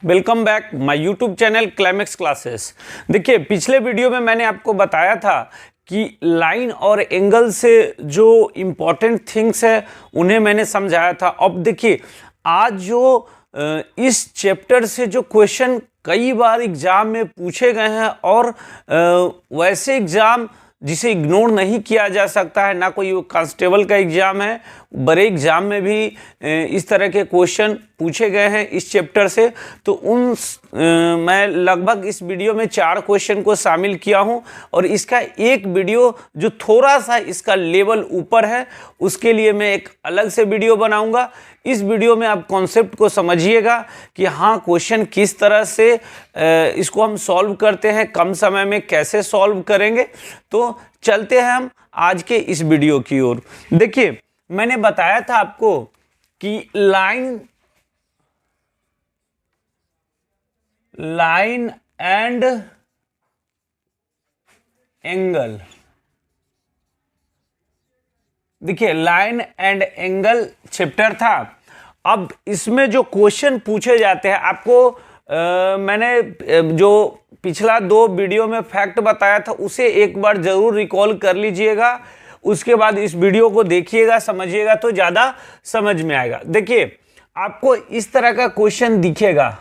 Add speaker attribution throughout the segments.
Speaker 1: Welcome back my YouTube channel climax classes. देखिए, पिछले video में मैंने आपको बताया था कि लाइन और एंगल से जो इम्पोर्टेंट थिंग्स है उन्हें मैंने समझाया था। अब देखिए, आज जो इस चैप्टर से जो क्वेश्चन कई बार एग्जाम में पूछे गए हैं और वैसे एग्जाम जिसे इग्नोर नहीं किया जा सकता है, ना कोई कांस्टेबल का एग्ज़ाम है, बड़े एग्ज़ाम में भी इस तरह के क्वेश्चन पूछे गए हैं इस चैप्टर से। तो मैं लगभग इस वीडियो में 4 क्वेश्चन को शामिल किया हूं और इसका एक वीडियो जो थोड़ा सा इसका लेवल ऊपर है उसके लिए मैं एक अलग से वीडियो बनाऊंगा। इस वीडियो में आप कॉन्सेप्ट को समझिएगा कि हाँ, क्वेश्चन किस तरह से इसको हम सॉल्व करते हैं, कम समय में कैसे सॉल्व करेंगे। तो चलते हैं हम आज के इस वीडियो की ओर। देखिए, मैंने बताया था आपको कि लाइन एंड एंगल, देखिए लाइन एंड एंगल चैप्टर था। अब इसमें जो क्वेश्चन पूछे जाते हैं, आपको मैंने जो पिछला 2 वीडियो में फैक्ट बताया था उसे एक बार जरूर रिकॉल कर लीजिएगा, उसके बाद इस वीडियो को देखिएगा, समझिएगा तो ज़्यादा समझ में आएगा। देखिए, आपको इस तरह का क्वेश्चन दिखेगा।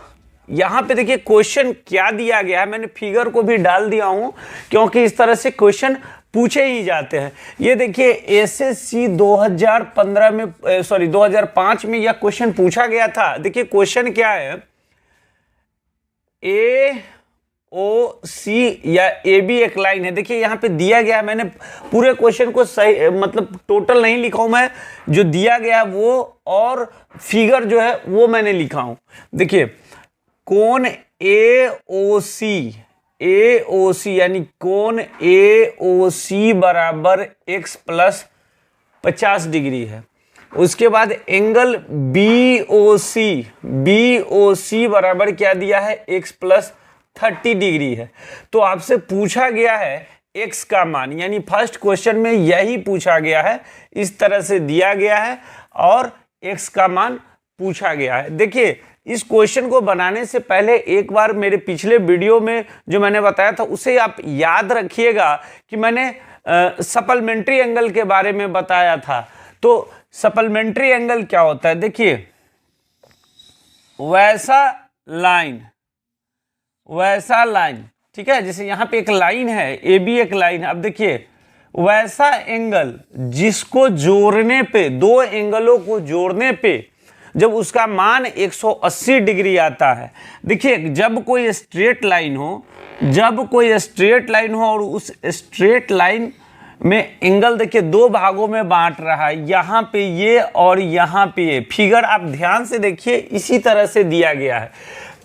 Speaker 1: यहाँ पे देखिए क्वेश्चन क्या दिया गया है, मैंने फिगर को भी डाल दिया हूँ क्योंकि इस तरह से क्वेश्चन पूछे ही जाते हैं। ये देखिए, एसएससी 2015 में 2005 में यह क्वेश्चन पूछा गया था। देखिए क्वेश्चन क्या है, AOC या AB एक लाइन है। देखिए यहाँ पे दिया गया है, मैंने पूरे क्वेश्चन को सही मतलब टोटल नहीं लिखा हूं, मैं जो दिया गया वो और फिगर जो है वो मैंने लिखा हूं। देखिए, कोण AOC यानी कोण AOC बराबर x प्लस 50 डिग्री है। उसके बाद एंगल BOC बराबर क्या दिया है, x प्लस 30 डिग्री है। तो आपसे पूछा गया है x का मान, यानी फर्स्ट क्वेश्चन में यही पूछा गया है, इस तरह से दिया गया है और x का मान पूछा गया है। देखिए, इस क्वेश्चन को बनाने से पहले एक बार मेरे पिछले वीडियो में जो मैंने बताया था उसे आप याद रखिएगा कि मैंने सप्लीमेंट्री एंगल के बारे में बताया था। तो सप्लीमेंट्री एंगल क्या होता है, देखिए वैसा लाइन, ठीक है, जैसे यहाँ पे एक लाइन है, AB एक लाइन है। अब देखिए, वैसा एंगल जिसको जोड़ने पे, 2 एंगलों को जोड़ने पे जब उसका मान 180 डिग्री आता है। देखिए, जब कोई स्ट्रेट लाइन हो और उस स्ट्रेट लाइन में एंगल देखिए 2 भागों में बांट रहा है, यहाँ पे ये और यहाँ पे ये। फिगर आप ध्यान से देखिए, इसी तरह से दिया गया है।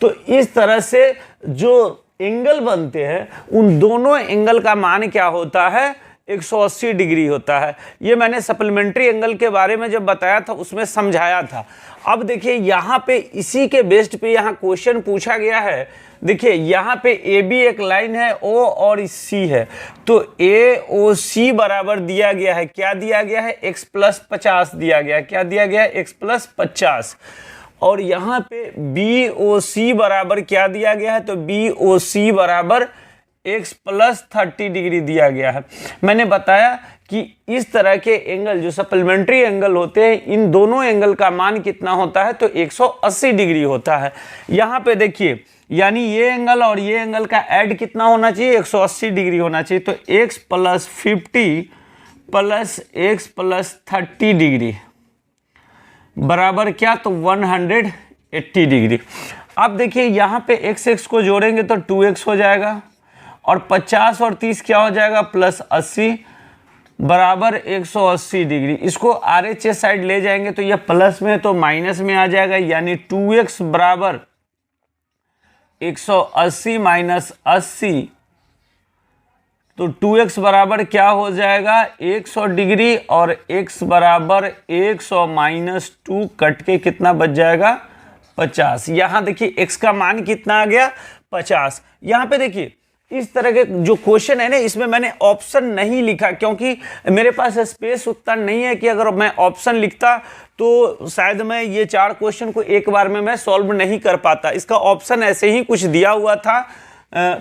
Speaker 1: तो इस तरह से जो एंगल बनते हैं उन दोनों एंगल का मान क्या होता है, 180 डिग्री होता है। ये मैंने सप्लीमेंट्री एंगल के बारे में जब बताया था उसमें समझाया था। अब देखिए, यहाँ पे इसी के बेस्ड पे यहाँ क्वेश्चन पूछा गया है। देखिए, यहाँ पे AB एक लाइन है, O और C है, तो AOC बराबर दिया गया है, क्या दिया गया है, x प्लस 50 दिया गया है। क्या दिया गया है, x प्लस 50। और यहाँ पे BOC बराबर क्या दिया गया है, तो BOC बराबर x प्लस 30 डिग्री दिया गया है। मैंने बताया कि इस तरह के एंगल जो सप्लीमेंट्री एंगल होते हैं, इन दोनों एंगल का मान कितना होता है, तो 180 डिग्री होता है। यहाँ पे देखिए, यानी ये एंगल और ये एंगल का ऐड कितना होना चाहिए, 180 डिग्री होना चाहिए। तो x plus 50 plus x plus 30 degree बराबर क्या, तो 180 डिग्री। अब देखिए, यहाँ पे x को जोड़ेंगे तो 2x हो जाएगा और 50 और 30 क्या हो जाएगा, प्लस 80 बराबर 180 डिग्री। इसको RHS साइड ले जाएंगे तो यह प्लस में तो माइनस में आ जाएगा, यानी 2x बराबर 180 माइनस 80, तो 2x बराबर क्या हो जाएगा, 100 डिग्री, और x बराबर 100 माइनस 2 कट के कितना बच जाएगा, 50। यहाँ देखिए x का मान कितना आ गया, 50। यहाँ पे देखिए इस तरह के जो क्वेश्चन है ना, इसमें मैंने ऑप्शन नहीं लिखा क्योंकि मेरे पास स्पेस उतना नहीं है कि अगर मैं ऑप्शन लिखता तो शायद मैं ये 4 क्वेश्चन को एक बार में मैं सॉल्व नहीं कर पाता। इसका ऑप्शन ऐसे ही कुछ दिया हुआ था,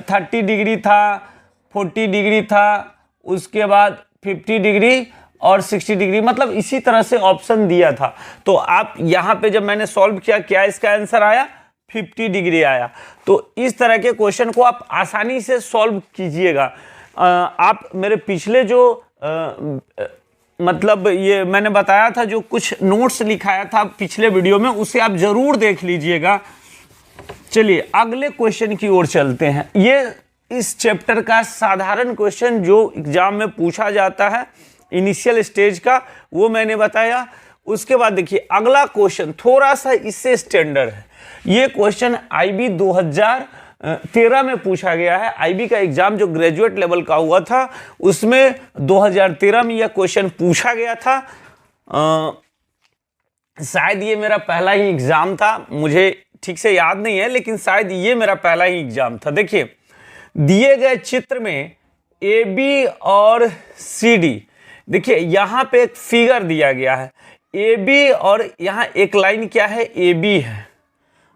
Speaker 1: 30 डिग्री था, 40 डिग्री था, उसके बाद 50 डिग्री और 60 डिग्री, मतलब इसी तरह से ऑप्शन दिया था। तो आप यहाँ पे जब मैंने सॉल्व किया, क्या इसका आंसर आया? 50 डिग्री आया। तो इस तरह के क्वेश्चन को आप आसानी से सॉल्व कीजिएगा। आप मेरे पिछले जो मतलब ये मैंने बताया था, जो कुछ नोट्स लिखाया था पिछले वीडियो में, उसे आप जरूर देख लीजिएगा। चलिए अगले क्वेश्चन की ओर चलते हैं। ये इस चैप्टर का साधारण क्वेश्चन जो एग्जाम में पूछा जाता है इनिशियल स्टेज का, वो मैंने बताया। उसके बाद देखिए अगला क्वेश्चन थोड़ा सा इससे स्टैंडर्ड है। ये क्वेश्चन IB 2013 में पूछा गया है। IB का एग्जाम जो ग्रेजुएट लेवल का हुआ था उसमें 2013 में यह क्वेश्चन पूछा गया था। शायद ये मेरा पहला ही एग्जाम था, मुझे ठीक से याद नहीं है, लेकिन शायद ये मेरा पहला ही एग्जाम था। देखिए दिए गए चित्र में AB और CD, देखिए यहाँ पे एक फिगर दिया गया है AB, और यहाँ एक लाइन क्या है? AB है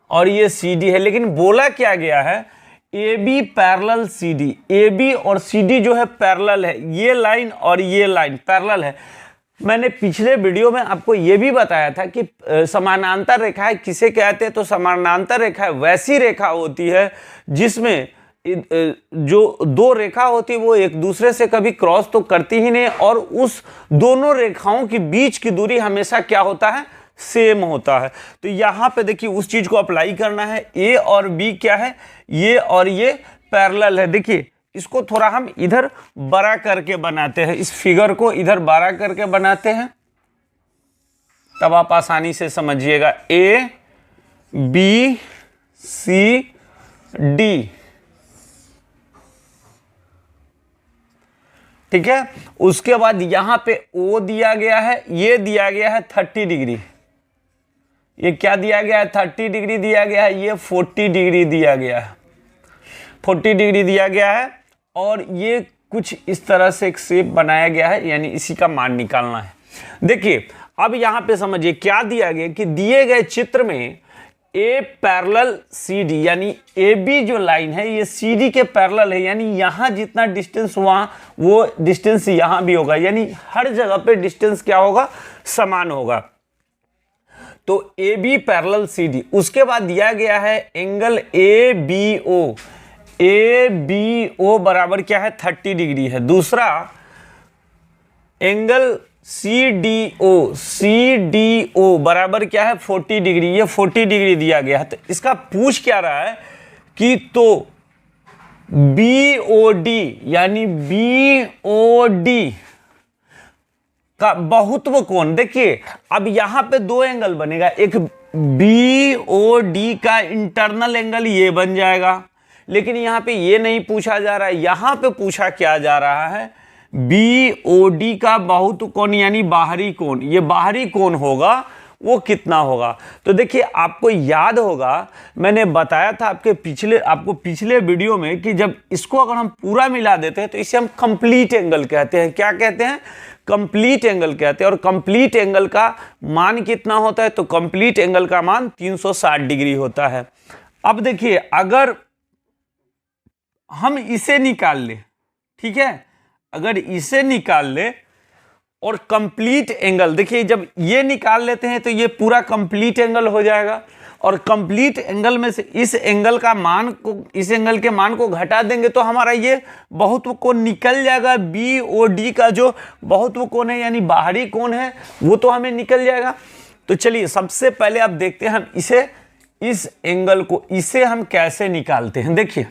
Speaker 1: और ये CD है, लेकिन बोला क्या गया है? AB parallel CD। AB और CD जो है पैरेलल है, ये लाइन और ये लाइन पैरेलल है। मैंने पिछले वीडियो में आपको ये भी बताया था कि समानांतर रेखाएं किसे कहते हैं। तो समानांतर रेखाएं वैसी रेखा होती है जिसमें जो 2 रेखा होती है वो एक दूसरे से कभी क्रॉस तो करती ही नहीं, और उस दोनों रेखाओं के बीच की दूरी हमेशा क्या होता है? सेम होता है। तो यहाँ पे देखिए उस चीज को अप्लाई करना है। A और B क्या है? ये और ये पैरेलल है। देखिए इसको थोड़ा हम इधर बड़ा करके बनाते हैं, इस फिगर को इधर बड़ा करके बनाते हैं, तब आप आसानी से समझिएगा। A B C D, ठीक है। उसके बाद यहां पे O दिया गया है, ये दिया गया है 30 डिग्री। ये क्या दिया गया है? 30 डिग्री दिया गया है। ये 40 डिग्री दिया गया है, 40 डिग्री दिया गया है। और ये कुछ इस तरह से एक शेप बनाया गया है, यानी इसी का मान निकालना है। देखिए अब यहां पे समझिए क्या दिया गया कि दिए गए चित्र में A पैरेलल CD, यानी AB जो लाइन है ये CD के पैरेलल है, यानी यहां जितना डिस्टेंस वहां वो डिस्टेंस यहां भी होगा, यानी हर जगह पे डिस्टेंस क्या होगा? समान होगा। तो AB पैरेलल CD। उसके बाद दिया गया है एंगल ABO। ABO बराबर क्या है? 30 डिग्री है। दूसरा एंगल CDO बराबर क्या है? 40 डिग्री। ये 40 डिग्री दिया गया है। तो इसका पूछ क्या रहा है कि तो BOD यानी BOD का बहुत्व कोण, देखिए अब यहां पे 2 एंगल बनेगा। एक BOD का इंटरनल एंगल ये बन जाएगा, लेकिन यहां पे ये नहीं पूछा जा रहा है। यहां पे पूछा क्या जा रहा है? BOD का बहुत्व कोण यानी बाहरी कोण। ये बाहरी कोण होगा वो कितना होगा? तो देखिए आपको याद होगा मैंने बताया था आपको पिछले वीडियो में कि जब इसको अगर हम पूरा मिला देते हैं तो इसे हम कंप्लीट एंगल कहते हैं। क्या कहते हैं? कंप्लीट एंगल कहते हैं। और कंप्लीट एंगल का मान कितना होता है? तो कंप्लीट एंगल का मान 360 डिग्री होता है। अब देखिए अगर हम इसे निकाल ले, ठीक है, अगर इसे निकाल ले और कंप्लीट एंगल, देखिए जब ये निकाल लेते हैं तो ये पूरा कंप्लीट एंगल हो जाएगा, और कंप्लीट एंगल में से इस एंगल का मान को, इस एंगल के मान को घटा देंगे तो हमारा ये बहुत्व कोण निकल जाएगा। BOD का जो बहुत्व कोण है यानी बाहरी कोण है वो तो हमें निकल जाएगा। तो चलिए सबसे पहले आप देखते हैं हम इसे, इस एंगल को इसे हम कैसे निकालते हैं। देखिए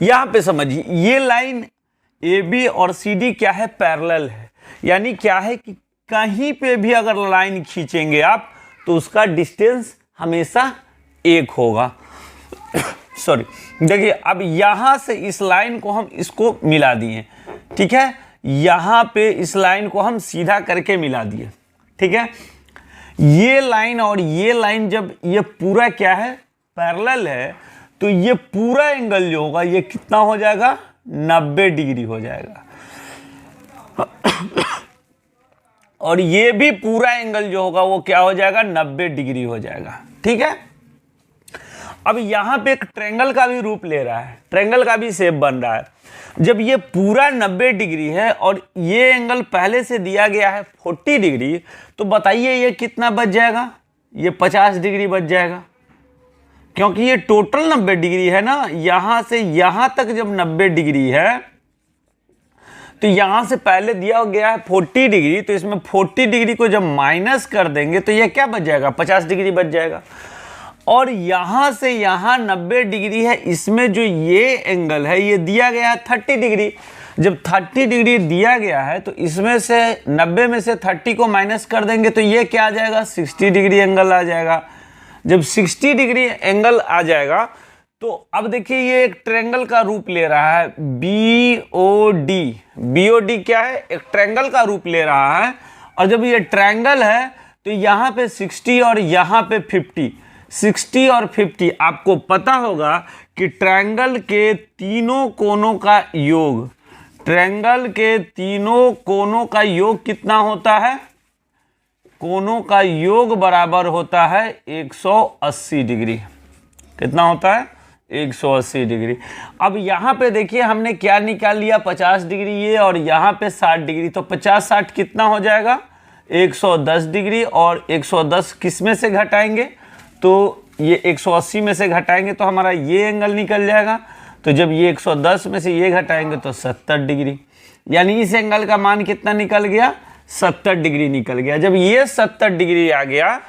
Speaker 1: यहां पे समझिए ये लाइन AB और CD क्या है? पैरेलल है, यानी क्या है कि कहीं पे भी अगर लाइन खींचेंगे आप तो उसका डिस्टेंस हमेशा 1 होगा। सॉरी, देखिए अब यहां से इस लाइन को हम इसको मिला दिए, ठीक है, यहां पे इस लाइन को हम सीधा करके मिला दिए, ठीक है। ये लाइन और ये लाइन जब ये पूरा क्या है? पैरेलल है, तो ये पूरा एंगल जो होगा ये कितना हो जाएगा, 90 डिग्री हो जाएगा। और ये भी पूरा एंगल जो होगा वो क्या हो जाएगा, 90 डिग्री हो जाएगा। ठीक है, अब यहां पे एक ट्रायंगल का भी रूप ले रहा है, ट्रायंगल का भी शेप बन रहा है। जब ये पूरा 90 डिग्री है और ये एंगल पहले से दिया गया है 40 डिग्री, तो बताइए ये कितना बच जाएगा, ये 50 डिग्री बच जाएगा, क्योंकि ये टोटल 90 डिग्री है ना। यहां से यहां तक जब 90 डिग्री है तो यहां से पहले दिया गया है 40 डिग्री, तो इसमें 40 डिग्री को जब माइनस कर देंगे तो ये क्या बच जाएगा, 50 डिग्री बच जाएगा। और यहां से यहां 90 डिग्री है, इसमें जो ये एंगल है ये दिया गया है 30 डिग्री। जब 30 डिग्री दिया गया है तो इसमें से 90 में से 30 को माइनस कर देंगे तो ये क्या आ जाएगा, 60 डिग्री एंगल आ जाएगा। जब 60 डिग्री एंगल आ जाएगा तो अब देखिए ये एक ट्रायंगल का रूप ले रहा है, BOD। BOD क्या है, एक ट्रायंगल का रूप ले रहा है। और जब ये ट्रायंगल है तो यहाँ पे 60 और यहाँ पे 50, 60 और 50 आपको पता होगा कि ट्रायंगल के तीनों कोनों का योग, ट्रायंगल के तीनों कोनों का योग कितना होता है, कोनों का योग बराबर होता है 180 डिग्री। कितना होता है, 180 डिग्री। अब यहाँ पे देखिए हमने क्या निकाल लिया, 50 डिग्री ये, और यहाँ पे 60 डिग्री, तो 50 60 कितना हो जाएगा, 110 डिग्री। और 110 किस में से घटाएंगे, तो ये 180 में से घटाएंगे तो हमारा ये एंगल निकल जाएगा। तो जब ये 110 में से ये घटाएंगे तो 70 डिग्री, यानी इस एंगल का मान कितना निकल गया, 70 डिग्री निकल गया। जब ये 70 डिग्री आ गया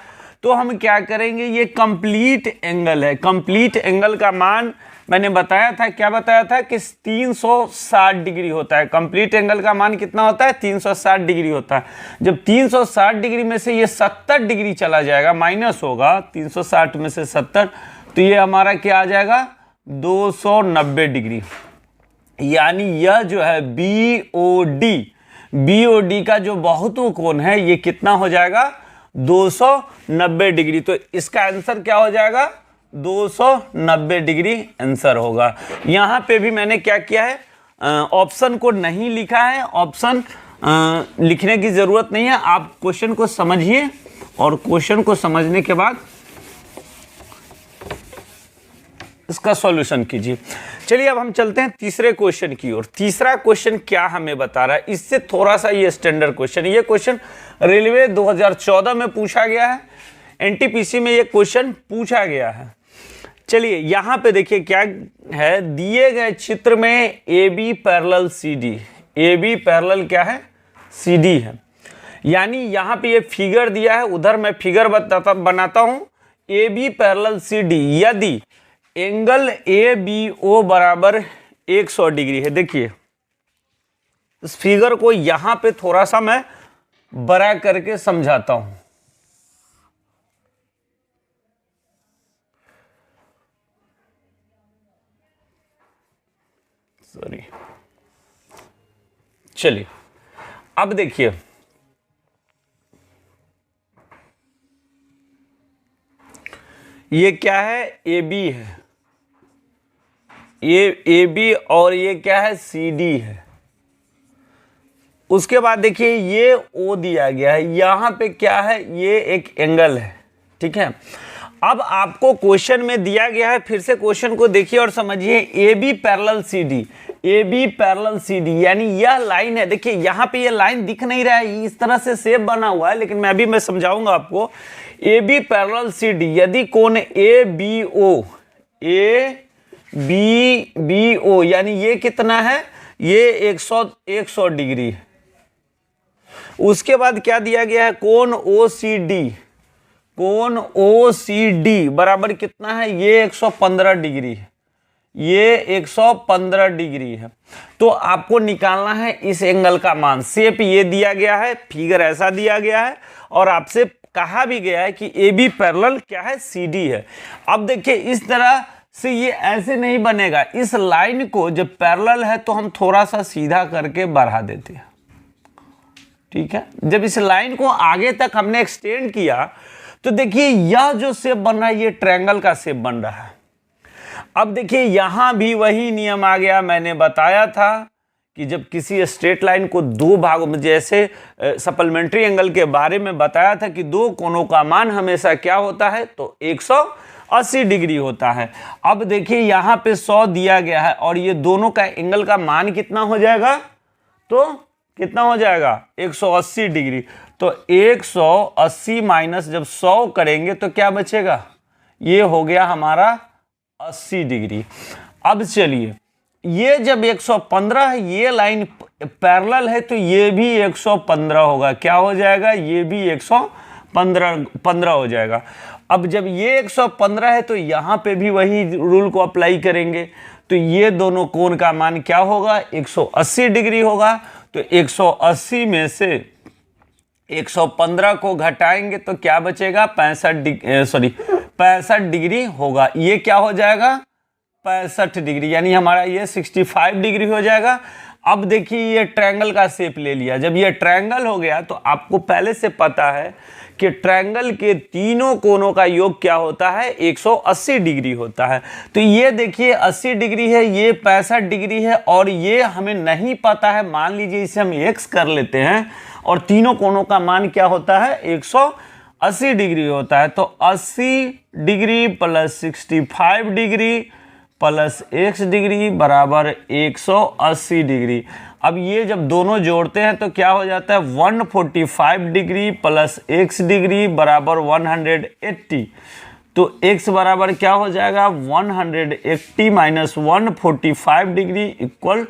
Speaker 1: तो हम क्या करेंगे, ये कंप्लीट एंगल है। कंप्लीट एंगल का मान मैंने बताया था, क्या बताया था कि 360 डिग्री होता है। कंप्लीट एंगल का मान कितना होता है, 360 डिग्री होता है। जब 360 डिग्री में से ये 70 डिग्री चला जाएगा, माइनस होगा 360 में से 70, तो ये हमारा क्या आ जाएगा, 290 डिग्री। यानी यह जो है BOD का जो बहुत्व कोण है ये कितना हो जाएगा, 290 डिग्री। तो इसका आंसर क्या हो जाएगा, 290 डिग्री आंसर होगा। यहाँ पे भी मैंने क्या किया है, ऑप्शन को नहीं लिखा है, ऑप्शन लिखने की ज़रूरत नहीं है। आप क्वेश्चन को समझिए और क्वेश्चन को समझने के बाद इसका सॉल्यूशन कीजिए। चलिए अब हम चलते हैं तीसरे क्वेश्चन की ओर। तीसरा क्वेश्चन क्या हमें बता रहा है, इससे थोड़ा सा ये स्टैंडर्ड क्वेश्चन, ये क्वेश्चन रेलवे 2014 में पूछा गया है, एनटीपीसी में ये क्वेश्चन पूछा गया है। चलिए यहाँ पे देखिए क्या है, दिए गए चित्र में AB parallel CD, AB parallel क्या है, CD है। यानी यहाँ पे ये फिगर दिया है, उधर मैं फिगर बनाता हूँ। AB पैरेलल CD यदि एंगल ABO बराबर 100 डिग्री है। देखिए इस फिगर को यहां पे थोड़ा सा मैं बड़ा करके समझाता हूं। सॉरी, चलिए अब देखिए ये क्या है, AB है, ये AB और ये क्या है, CD है। उसके बाद देखिए ये O दिया गया है, यहाँ पे क्या है, ये एक एंगल है। ठीक है, अब आपको क्वेश्चन में दिया गया है, फिर से क्वेश्चन को देखिए और समझिए, AB parallel CD, AB parallel CD, यानी यह लाइन है। देखिए यहाँ पे ये लाइन दिख नहीं रहा है, इस तरह से शेप बना हुआ है, लेकिन मैं समझाऊंगा आपको। AB पैरेलल CD यदि कोण ABO यानी ये कितना है, ये 100 डिग्री है। उसके बाद क्या दिया गया है, कोण OCD बराबर कितना है, ये 115 डिग्री है, ये 115 डिग्री है। तो आपको निकालना है इस एंगल का मान। शेप ये दिया गया है, फिगर ऐसा दिया गया है, और आपसे कहा भी गया है कि AB पैरेलल क्या है, CD है। अब देखिए इस तरह से ये ऐसे नहीं बनेगा, इस लाइन को जब पैरेलल है तो हम थोड़ा सा सीधा करके बढ़ा देते हैं। ठीक है, जब इस लाइन को आगे तक हमने एक्सटेंड किया तो देखिए यह जो शेप बन रहा है ये ट्रायंगल का शेप बन रहा है। अब देखिए यहां भी वही नियम आ गया, मैंने बताया था कि जब किसी स्ट्रेट लाइन को दो भागों में, जैसे सप्लीमेंट्री एंगल के बारे में बताया था कि दो कोणों का मान हमेशा क्या होता है, तो 180 डिग्री होता है। अब देखिए यहाँ पे 100 दिया गया है और ये दोनों का एंगल का मान कितना हो जाएगा, तो कितना हो जाएगा 180 डिग्री। तो 180 माइनस जब 100 करेंगे तो क्या बचेगा, ये हो गया हमारा 80 डिग्री। अब चलिए ये जब 115 है, ये लाइन पैरेलल है, तो ये भी 115 होगा, क्या हो जाएगा, ये भी 115 हो जाएगा। अब जब ये 115 है तो यहाँ पे भी वही रूल को अप्लाई करेंगे, तो ये दोनों कोण का मान क्या होगा, 180 डिग्री होगा। तो 180 में से 115 को घटाएंगे तो क्या बचेगा, 65 डिग्री होगा। ये क्या हो जाएगा, 65 डिग्री, यानी हमारा ये 65 डिग्री हो जाएगा। अब देखिए ये ट्रायंगल का शेप ले लिया, जब ये ट्रायंगल हो गया तो आपको पहले से पता है कि ट्रायंगल के तीनों कोनों का योग क्या होता है, 180 डिग्री होता है। तो ये देखिए 80 डिग्री है, ये 65 डिग्री है, और ये हमें नहीं पता है, मान लीजिए इसे हम x कर लेते हैं, और तीनों कोनों का मान क्या होता है, 180 डिग्री होता है। तो 80 degree plus 65 degree plus x degree बराबर 180 डिग्री। अब ये जब दोनों जोड़ते हैं तो क्या हो जाता है, 145 डिग्री प्लस x डिग्री बराबर 180। तो x बराबर क्या हो जाएगा, 180 minus 145 degree equal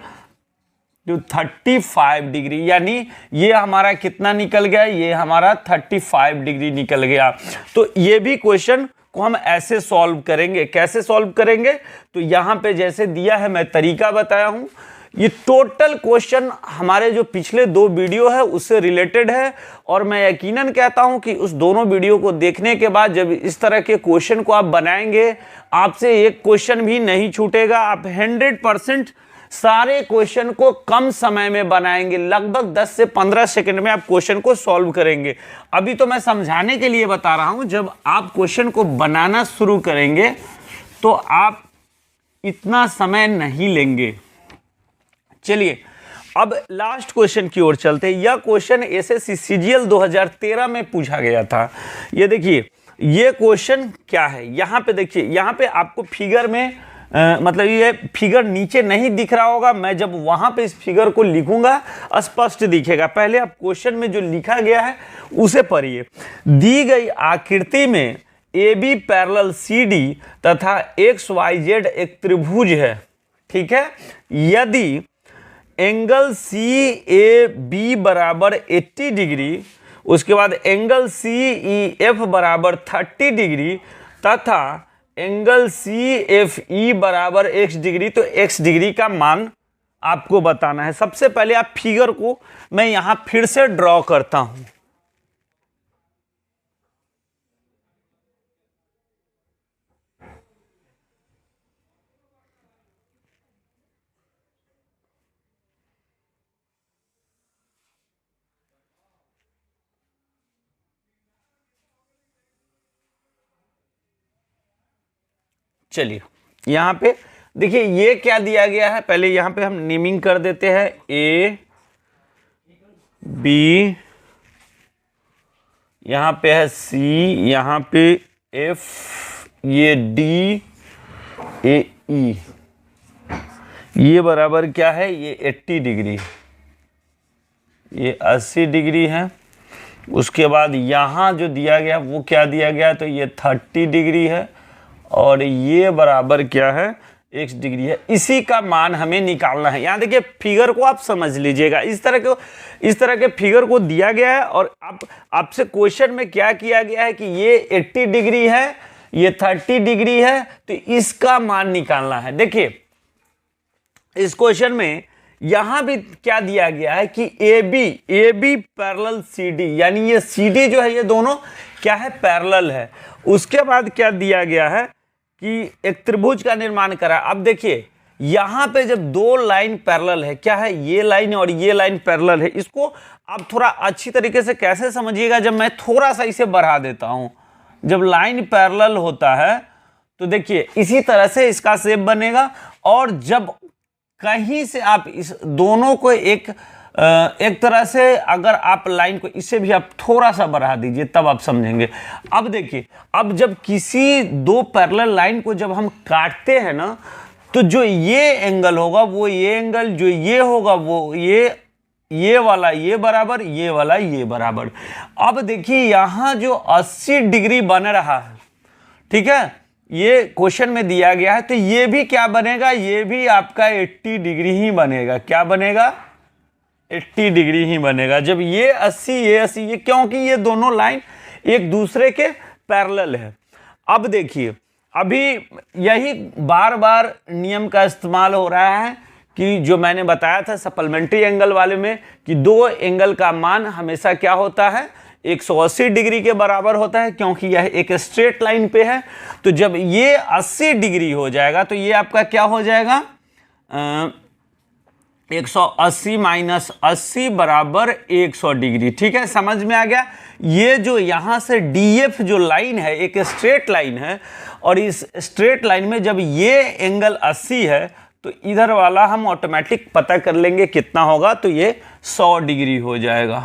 Speaker 1: to 35 degree, यानी ये हमारा कितना निकल गया, ये हमारा 35 डिग्री निकल गया। तो ये भी क्वेश्चन को हम ऐसे सॉल्व करेंगे। कैसे सॉल्व करेंगे, तो यहाँ पे जैसे दिया है मैं तरीका बताया हूँ। ये टोटल क्वेश्चन हमारे जो पिछले दो वीडियो है उससे रिलेटेड है, और मैं यकीनन कहता हूँ कि उस दोनों वीडियो को देखने के बाद जब इस तरह के क्वेश्चन को आप बनाएंगे, आपसे एक क्वेश्चन भी नहीं छूटेगा। आप 100% सारे क्वेश्चन को कम समय में बनाएंगे, लगभग 10 से 15 सेकंड में आप क्वेश्चन को सॉल्व करेंगे। अभी तो मैं समझाने के लिए बता रहा हूं, जब आप क्वेश्चन को बनाना शुरू करेंगे तो आप इतना समय नहीं लेंगे। चलिए अब लास्ट क्वेश्चन की ओर चलते हैं। यह क्वेश्चन एसएससी सीजीएल 2013 में पूछा गया था। ये देखिए ये क्वेश्चन क्या है, यहाँ पे देखिए, यहाँ पे आपको फिगर में मतलब ये फिगर नीचे नहीं दिख रहा होगा, मैं जब वहां पे इस फिगर को लिखूंगा स्पष्ट दिखेगा। पहले आप क्वेश्चन में जो लिखा गया है उसे पढ़िए। दी गई आकृति में AB पैरेलल CD तथा XYZ एक त्रिभुज है, ठीक है। यदि एंगल CAB बराबर 80 डिग्री, उसके बाद एंगल CEF बराबर 30 डिग्री तथा एंगल CFE बराबर x डिग्री, तो x डिग्री का मान आपको बताना है। सबसे पहले आप फिगर को मैं यहां फिर से ड्रॉ करता हूं। चलिए यहां पे देखिए ये क्या दिया गया है, पहले यहां पे हम नेमिंग कर देते हैं, A B, यहां पे है C, यहां पे F, ये D, A E, ये बराबर क्या है, ये 80 डिग्री, ये 80 डिग्री है। उसके बाद यहां जो दिया गया वो क्या दिया गया, तो ये 30 डिग्री है, और ये बराबर क्या है, x डिग्री है। इसी का मान हमें निकालना है। यहाँ देखिए फिगर को आप समझ लीजिएगा, इस तरह के फिगर को दिया गया है, और आपसे क्वेश्चन में क्या किया गया है कि ये 80 डिग्री है, ये 30 डिग्री है, तो इसका मान निकालना है। देखिए इस क्वेश्चन में यहां भी क्या दिया गया है कि AB पैरेलल CD, यानी ये CD जो है ये दोनों क्या है, पैरेलल है। उसके बाद क्या दिया गया है कि एक त्रिभुज का निर्माण करा। अब देखिए यहां पे जब दो लाइन पैरेलल है, क्या है, ये लाइन और ये लाइन पैरेलल है, इसको आप थोड़ा अच्छी तरीके से कैसे समझिएगा, जब मैं थोड़ा सा इसे बढ़ा देता हूं। जब लाइन पैरेलल होता है तो देखिए इसी तरह से इसका शेप बनेगा। और जब कहीं से आप इस दोनों को एक तरह से अगर आप लाइन को इसे भी आप थोड़ा सा बढ़ा दीजिए तब आप समझेंगे। अब देखिए, अब जब किसी दो पैरेलल लाइन को जब हम काटते हैं ना, तो जो ये एंगल होगा वो ये एंगल, जो ये होगा वो ये वाला ये बराबर, ये वाला ये बराबर। अब देखिए यहाँ जो 80 डिग्री बन रहा है, ठीक है, ये क्वेश्चन में दिया गया है, तो ये भी क्या बनेगा, ये भी आपका 80 डिग्री ही बनेगा। क्या बनेगा? 80 डिग्री ही बनेगा। जब ये 80 ये 80, ये क्योंकि ये दोनों लाइन एक दूसरे के पैरेलल है। अब देखिए, अभी यही बार बार नियम का इस्तेमाल हो रहा है कि जो मैंने बताया था सप्लीमेंट्री एंगल वाले में, कि दो एंगल का मान हमेशा क्या होता है, 180 डिग्री के बराबर होता है, क्योंकि यह एक स्ट्रेट लाइन पे है। तो जब ये 80 डिग्री हो जाएगा तो ये आपका क्या हो जाएगा, 180 माइनस 80 बराबर 100 डिग्री। ठीक है, समझ में आ गया। ये जो यहाँ से DF जो लाइन है एक स्ट्रेट लाइन है, और इस स्ट्रेट लाइन में जब ये एंगल 80 है तो इधर वाला हम ऑटोमेटिक पता कर लेंगे कितना होगा, तो ये 100 डिग्री हो जाएगा।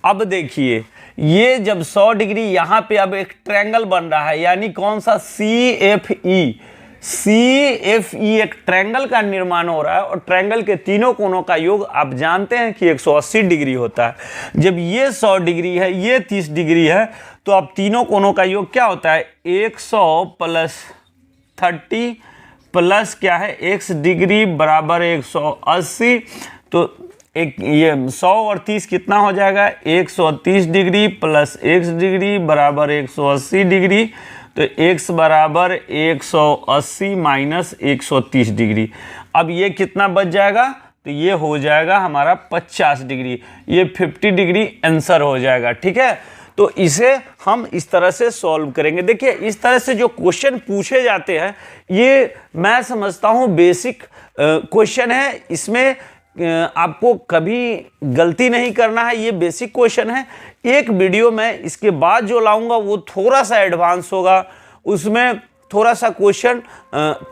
Speaker 1: अब देखिए, ये जब 100 डिग्री, यहाँ पे अब एक ट्रायंगल बन रहा है, यानी कौन सा, CFE एक ट्रायंगल का निर्माण हो रहा है, और ट्रायंगल के तीनों कोनों का योग आप जानते हैं कि 180 डिग्री होता है। जब ये 100 डिग्री है, ये 30 डिग्री है, तो अब तीनों कोनों का योग क्या होता है, 100 प्लस 30 प्लस क्या है x डिग्री बराबर 180। तो एक ये 100 और 30 कितना हो जाएगा, 130 डिग्री प्लस x डिग्री बराबर 180 डिग्री। तो x बराबर 180 माइनस 130 डिग्री। अब ये कितना बच जाएगा, तो ये हो जाएगा हमारा 50 डिग्री। ये 50 डिग्री आंसर हो जाएगा। ठीक है, तो इसे हम इस तरह से सॉल्व करेंगे। देखिए, इस तरह से जो क्वेश्चन पूछे जाते हैं, ये मैं समझता हूँ बेसिक क्वेश्चन है। इसमें आपको कभी गलती नहीं करना है, ये बेसिक क्वेश्चन है। एक वीडियो में इसके बाद जो लाऊंगा वो थोड़ा सा एडवांस होगा, उसमें थोड़ा सा क्वेश्चन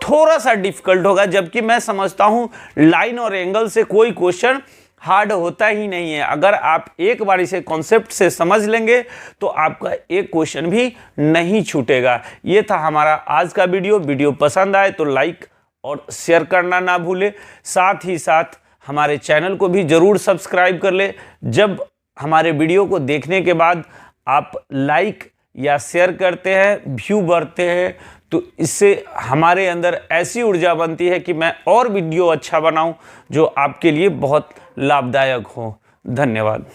Speaker 1: थोड़ा सा डिफिकल्ट होगा, जबकि मैं समझता हूँ लाइन और एंगल से कोई क्वेश्चन हार्ड होता ही नहीं है। अगर आप एक बार इसे कॉन्सेप्ट से समझ लेंगे तो आपका एक क्वेश्चन भी नहीं छूटेगा। ये था हमारा आज का वीडियो पसंद आए तो लाइक और शेयर करना ना भूले। साथ ही साथ हमारे चैनल को भी ज़रूर सब्सक्राइब कर ले। जब हमारे वीडियो को देखने के बाद आप लाइक या शेयर करते हैं, व्यू बढ़ते हैं, तो इससे हमारे अंदर ऐसी ऊर्जा बनती है कि मैं और वीडियो अच्छा बनाऊं जो आपके लिए बहुत लाभदायक हो। धन्यवाद।